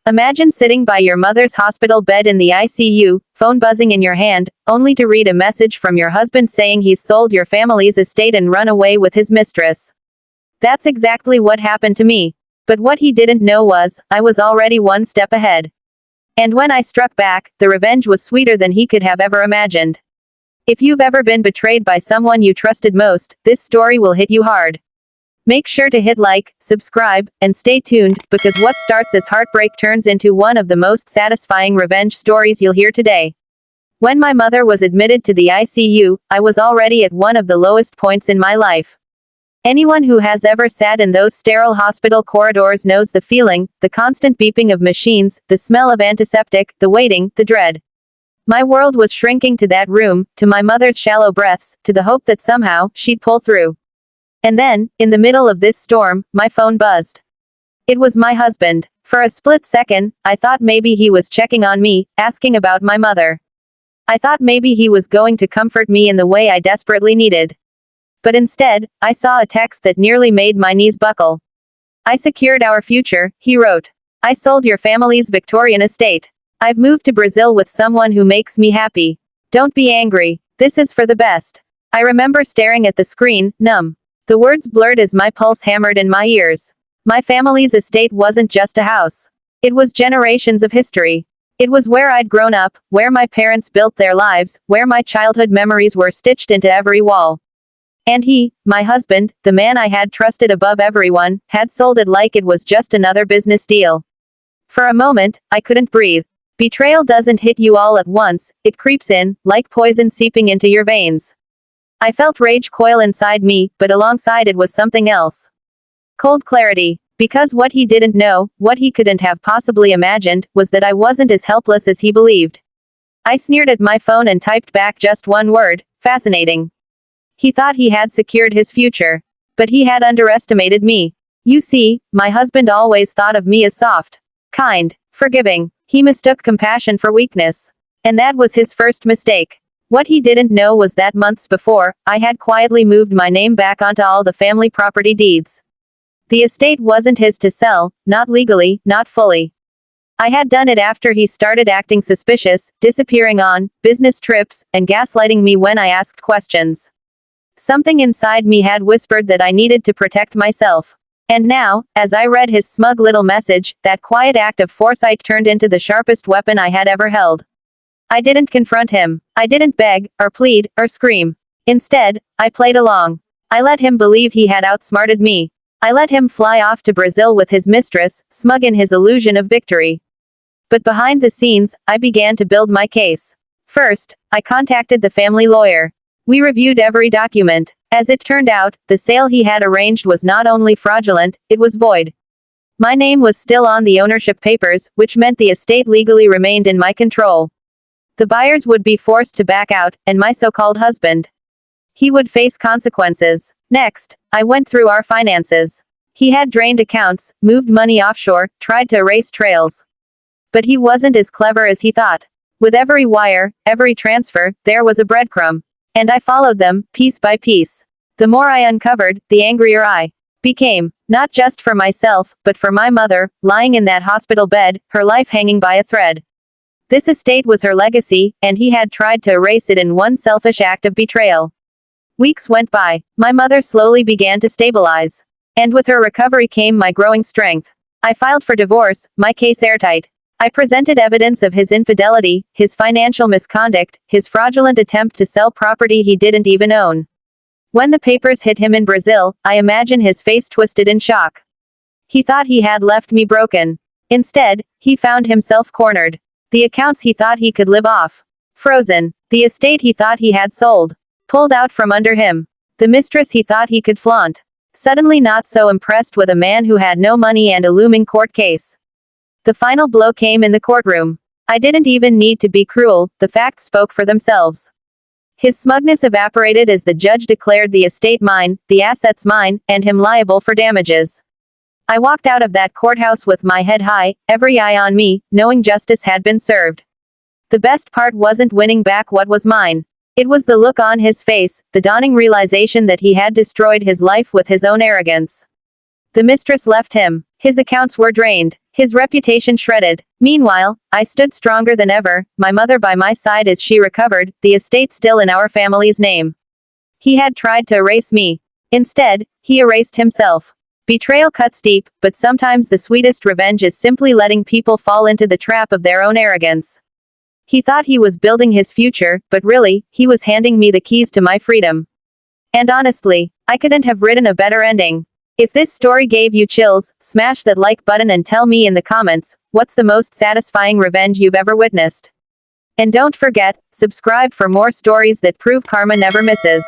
Imagine sitting by your mother's hospital bed in the ICU, phone buzzing in your hand, only to read a message from your husband saying he's sold your family's estate and run away with his mistress. That's exactly what happened to me. But what he didn't know was, I was already one step ahead. And when I struck back, the revenge was sweeter than he could have ever imagined. If you've ever been betrayed by someone you trusted most, this story will hit you hard. Make sure to hit like, subscribe, and stay tuned, because what starts as heartbreak turns into one of the most satisfying revenge stories you'll hear today. When my mother was admitted to the ICU, I was already at one of the lowest points in my life. Anyone who has ever sat in those sterile hospital corridors knows the feeling, the constant beeping of machines, the smell of antiseptic, the waiting, the dread. My world was shrinking to that room, to my mother's shallow breaths, to the hope that somehow, she'd pull through. And then, in the middle of this storm, my phone buzzed. It was my husband. For a split second, I thought maybe he was checking on me, asking about my mother. I thought maybe he was going to comfort me in the way I desperately needed. But instead, I saw a text that nearly made my knees buckle. I secured our future, he wrote. I sold your family's Victorian estate. I've moved to Brazil with someone who makes me happy. Don't be angry. This is for the best. I remember staring at the screen, numb. The words blurred as my pulse hammered in my ears. My family's estate wasn't just a house. It was generations of history. It was where I'd grown up, where my parents built their lives, where my childhood memories were stitched into every wall. And he, my husband, the man I had trusted above everyone, had sold it like it was just another business deal. For a moment, I couldn't breathe. Betrayal doesn't hit you all at once, it creeps in, like poison seeping into your veins. I felt rage coil inside me, but alongside it was something else. Cold clarity. Because what he didn't know, what he couldn't have possibly imagined, was that I wasn't as helpless as he believed. I sneered at my phone and typed back just one word, fascinating. He thought he had secured his future. But he had underestimated me. You see, my husband always thought of me as soft, kind, forgiving. He mistook compassion for weakness. And that was his first mistake. What he didn't know was that months before, I had quietly moved my name back onto all the family property deeds. The estate wasn't his to sell, not legally, not fully. I had done it after he started acting suspicious, disappearing on business trips, and gaslighting me when I asked questions. Something inside me had whispered that I needed to protect myself. And now, as I read his smug little message, that quiet act of foresight turned into the sharpest weapon I had ever held. I didn't confront him. I didn't beg, or plead, or scream. Instead, I played along. I let him believe he had outsmarted me. I let him fly off to Brazil with his mistress, smug in his illusion of victory. But behind the scenes, I began to build my case. First, I contacted the family lawyer. We reviewed every document. As it turned out, the sale he had arranged was not only fraudulent, it was void. My name was still on the ownership papers, which meant the estate legally remained in my control. The buyers would be forced to back out, and my so-called husband, he would face consequences. Next, I went through our finances. He had drained accounts, moved money offshore, tried to erase trails. But he wasn't as clever as he thought. With every wire, every transfer, there was a breadcrumb. And I followed them, piece by piece. The more I uncovered, the angrier I became. Not just for myself, but for my mother, lying in that hospital bed, her life hanging by a thread. This estate was her legacy, and he had tried to erase it in one selfish act of betrayal. Weeks went by. My mother slowly began to stabilize. And with her recovery came my growing strength. I filed for divorce, my case airtight. I presented evidence of his infidelity, his financial misconduct, his fraudulent attempt to sell property he didn't even own. When the papers hit him in Brazil, I imagine his face twisted in shock. He thought he had left me broken. Instead, he found himself cornered. The accounts he thought he could live off, frozen. The estate he thought he had sold, pulled out from under him. The mistress he thought he could flaunt, suddenly not so impressed with a man who had no money and a looming court case. The final blow came in the courtroom. I didn't even need to be cruel, the facts spoke for themselves. His smugness evaporated as the judge declared the estate mine, the assets mine, and him liable for damages. I walked out of that courthouse with my head high, every eye on me, knowing justice had been served. The best part wasn't winning back what was mine. It was the look on his face, the dawning realization that he had destroyed his life with his own arrogance. The mistress left him. His accounts were drained. His reputation shredded. Meanwhile, I stood stronger than ever, my mother by my side as she recovered, the estate still in our family's name. He had tried to erase me. Instead, he erased himself. Betrayal cuts deep, but sometimes the sweetest revenge is simply letting people fall into the trap of their own arrogance. He thought he was building his future, but really, he was handing me the keys to my freedom. And honestly, I couldn't have written a better ending. If this story gave you chills, smash that like button and tell me in the comments, what's the most satisfying revenge you've ever witnessed? And don't forget, subscribe for more stories that prove karma never misses.